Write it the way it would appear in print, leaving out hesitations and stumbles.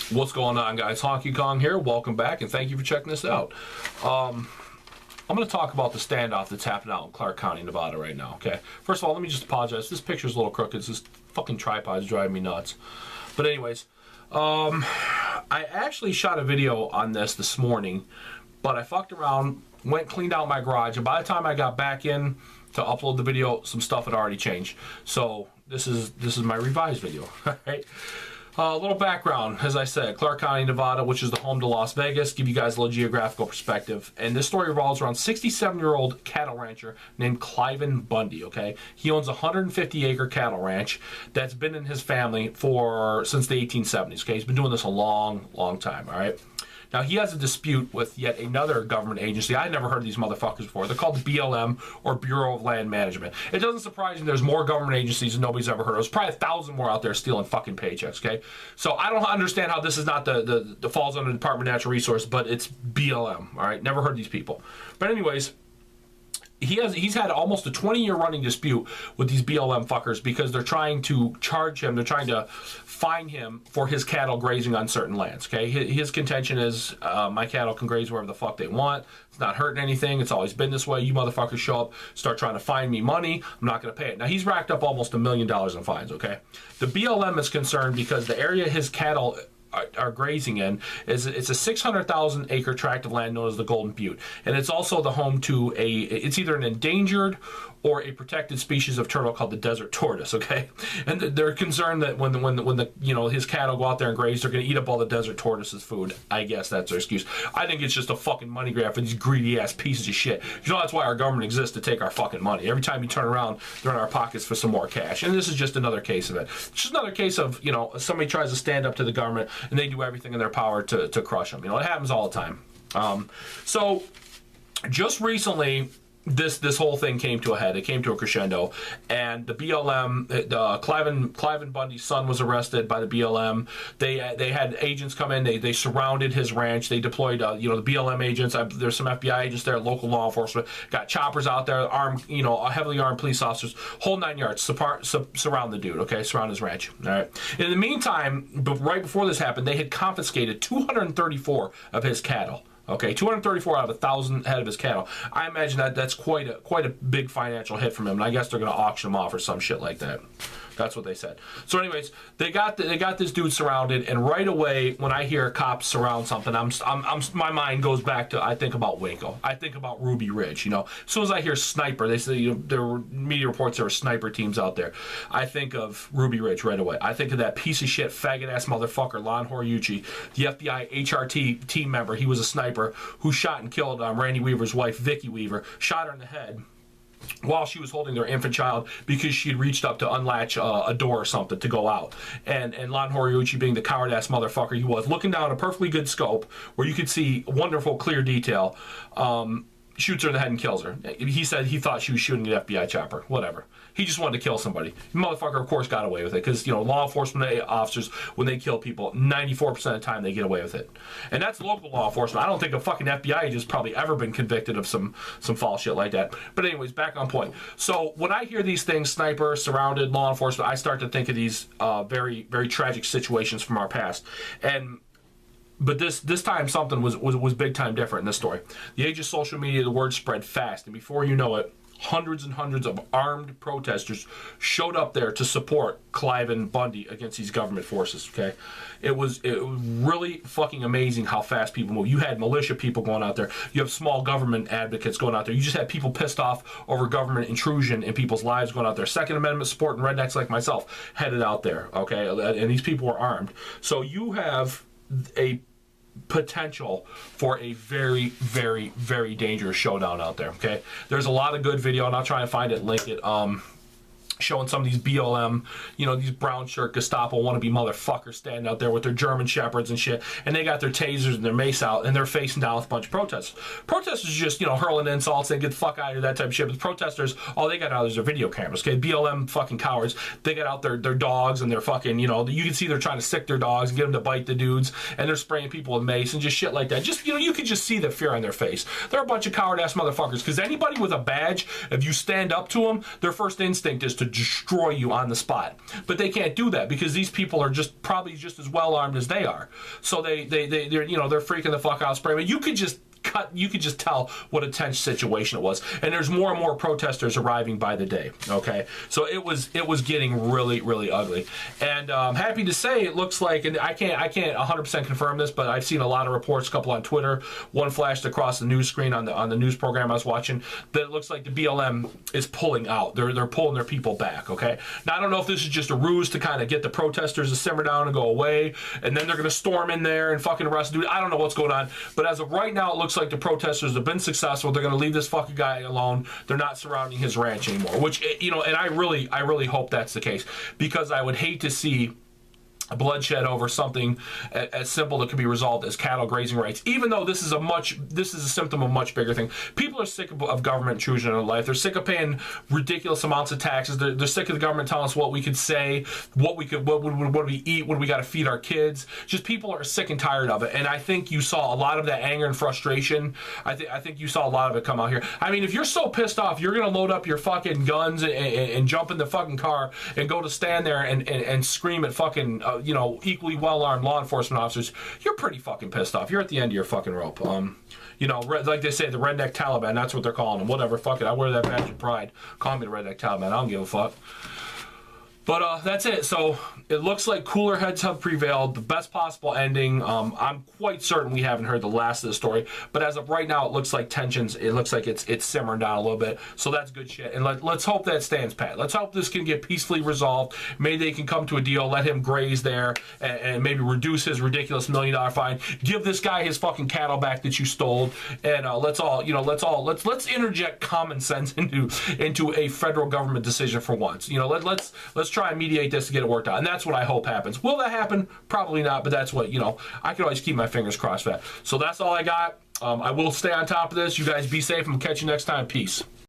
What's going on, guys? Honky Kong here. Welcome back, and thank you for checking this out. I'm going to talk about the standoff that's happening out in Clark County, Nevada right now, okay? First of all, let me just apologize. This picture's a little crooked. This fucking tripod's driving me nuts. But anyways, I actually shot a video on this morning, but I fucked around, went cleaned out my garage, and by the time I got back in to upload the video, some stuff had already changed. So this is my revised video, right? A little background, as I said, Clark County, Nevada, which is the home to Las Vegas, give you guys a little geographical perspective. And this story revolves around 67-year-old cattle rancher named Cliven Bundy, okay? He owns a 150-acre cattle ranch that's been in his family since the 1870s, okay? He's been doing this a long, long time, all right? Now, he has a dispute with yet another government agency. I'd never heard of these motherfuckers before. They're called the BLM, or Bureau of Land Management. It doesn't surprise me there's more government agencies than nobody's ever heard of. There's probably 1,000 more out there stealing fucking paychecks, okay? So I don't understand how this is not the falls under the Department of Natural Resources, but it's BLM, all right? Never heard of these people. But anyways, he's had almost a 20-year running dispute with these BLM fuckers because they're trying to charge him, they're trying to fine him for his cattle grazing on certain lands, okay? His contention is, my cattle can graze wherever the fuck they want. It's not hurting anything. It's always been this way. You motherfuckers show up, start trying to fine me money. I'm not going to pay it. Now, he's racked up almost $1 million in fines, okay? The BLM is concerned because the area his cattle are grazing in it's a 600,000 acre tract of land known as the Golden Butte, and it's also the home to it's either an endangered or a protected species of turtle called the desert tortoise, okay? And they're concerned that when the his cattle go out there and graze, they're going to eat up all the desert tortoise's food. I guess that's their excuse. I think it's just a fucking money grab for these greedy ass pieces of shit. You know, that's why our government exists, to take our fucking money. Every time you turn around, they're in our pockets for some more cash. And this is just another case of it. It's just another case of, somebody tries to stand up to the government and they do everything in their power to crush them. It happens all the time. So just recently, this whole thing came to a head. It came to a crescendo, and the BLM, Cliven Bundy's son was arrested by the BLM. They had agents come in. They surrounded his ranch. They deployed the BLM agents. There's some FBI agents there, local law enforcement. Got choppers out there, armed, heavily armed police officers, whole 9 yards. Surround the dude, okay? Surround his ranch. All right. In the meantime, right before this happened, they had confiscated 234 of his cattle. Okay, 234 out of 1,000 head of his cattle. I imagine that's quite a big financial hit from him, and I guess they're going to auction him off or some shit like that. That's what they said. So anyways, they got this dude surrounded, and right away when I hear cops surround something, my mind goes back to, I think about Waco. I think about Ruby Ridge. As soon as I hear sniper, they say there were media reports there were sniper teams out there. I think of Ruby Ridge right away. I think of that piece of shit faggot ass motherfucker Lon Horiuchi, the FBI HRT team member. He was a sniper who shot and killed Randy Weaver's wife, Vicky Weaver. Shot her in the head while she was holding their infant child because she had reached up to unlatch a door or something to go out. And Lon Horiuchi, being the coward-ass motherfucker he was, looking down a perfectly good scope where you could see wonderful, clear detail, shoots her in the head and kills her. He said he thought she was shooting an FBI chopper. Whatever. He just wanted to kill somebody. The motherfucker, of course, got away with it because, law enforcement officers, when they kill people, 94% of the time they get away with it. And that's local law enforcement. I don't think a fucking FBI agent's probably ever been convicted of some foul shit like that. But anyways, back on point. So when I hear these things, sniper, surrounded, law enforcement, I start to think of these very, very tragic situations from our past. But this time something was big time different in this story. The age of social media, the word spread fast, and before you know it, hundreds and hundreds of armed protesters showed up there to support Cliven Bundy against these government forces, okay? It was really fucking amazing how fast people move. You had militia people going out there. You have small government advocates going out there. You just had people pissed off over government intrusion in people's lives going out there. Second Amendment supporting rednecks like myself headed out there, okay? And these people were armed. So you have a potential for a very, very, very dangerous showdown out there, okay? There's a lot of good video, and I'll try and find it, link it, showing some of these BLM, these brown shirt Gestapo wannabe motherfuckers standing out there with their German shepherds and shit, and they got their tasers and their mace out, and they're facing down with a bunch of protesters. Protesters just, hurling insults and get the fuck out of here, that type of shit. But the protesters, all they got out is their video cameras, okay? BLM fucking cowards, they got out their dogs and their fucking, you can see they're trying to sick their dogs and get them to bite the dudes, and they're spraying people with mace and just shit like that. Just, you can just see the fear on their face. They're a bunch of coward-ass motherfuckers, because anybody with a badge, if you stand up to them, their first instinct is to destroy you on the spot. But they can't do that because these people are probably just as well armed as they are. So they're freaking the fuck out spraying. But you could just tell what a tense situation it was. And there's more and more protesters arriving by the day. Okay, so it was getting really, really ugly. And I'm happy to say it looks like, and I can't 100% confirm this, but I've seen a lot of reports, a couple on Twitter, one flashed across the news screen on the news program I was watching, that it looks like the BLM is pulling out. They're pulling their people back. Okay, now I don't know if this is just a ruse to kind of get the protesters to simmer down and go away, and then they're going to storm in there and fucking arrest dude. I don't know what's going on, but as of right now, it looks like the protesters have been successful. They're going to leave this fucking guy alone. They're not surrounding his ranch anymore, which, and I really hope that's the case, because I would hate to see bloodshed over something as simple that could be resolved as cattle grazing rights, even though this is a symptom of a much bigger thing. People are sick of government intrusion in their life. They're sick of paying ridiculous amounts of taxes. They're sick of the government telling us what we could say, what we eat, what we got to feed our kids. Just people are sick and tired of it. And I think you saw a lot of that anger and frustration. I think you saw a lot of it come out here. I mean, if you're so pissed off, you're going to load up your fucking guns and jump in the fucking car and go to stand there and scream at fucking equally well-armed law enforcement officers. You're pretty fucking pissed off. You're at the end of your fucking rope. Like they say, the redneck Taliban, that's what they're calling them. Whatever, fuck it. I wear that badge of pride. Call me the redneck Taliban. I don't give a fuck. But that's it. So it looks like cooler heads have prevailed. The best possible ending. I'm quite certain we haven't heard the last of the story. But as of right now, it looks like tensions. It looks like it's simmering down a little bit. So that's good shit. And let's hope that stands pat. Let's hope this can get peacefully resolved. Maybe they can come to a deal. Let him graze there and maybe reduce his ridiculous $1 million fine. Give this guy his fucking cattle back that you stole. And let's interject common sense into a federal government decision for once. Let's try and mediate this to get it worked out. And that's what I hope happens. Will that happen? Probably not, but that's what, I can always keep my fingers crossed for that. So that's all I got. I will stay on top of this. You guys be safe, and we'll catch you next time. Peace.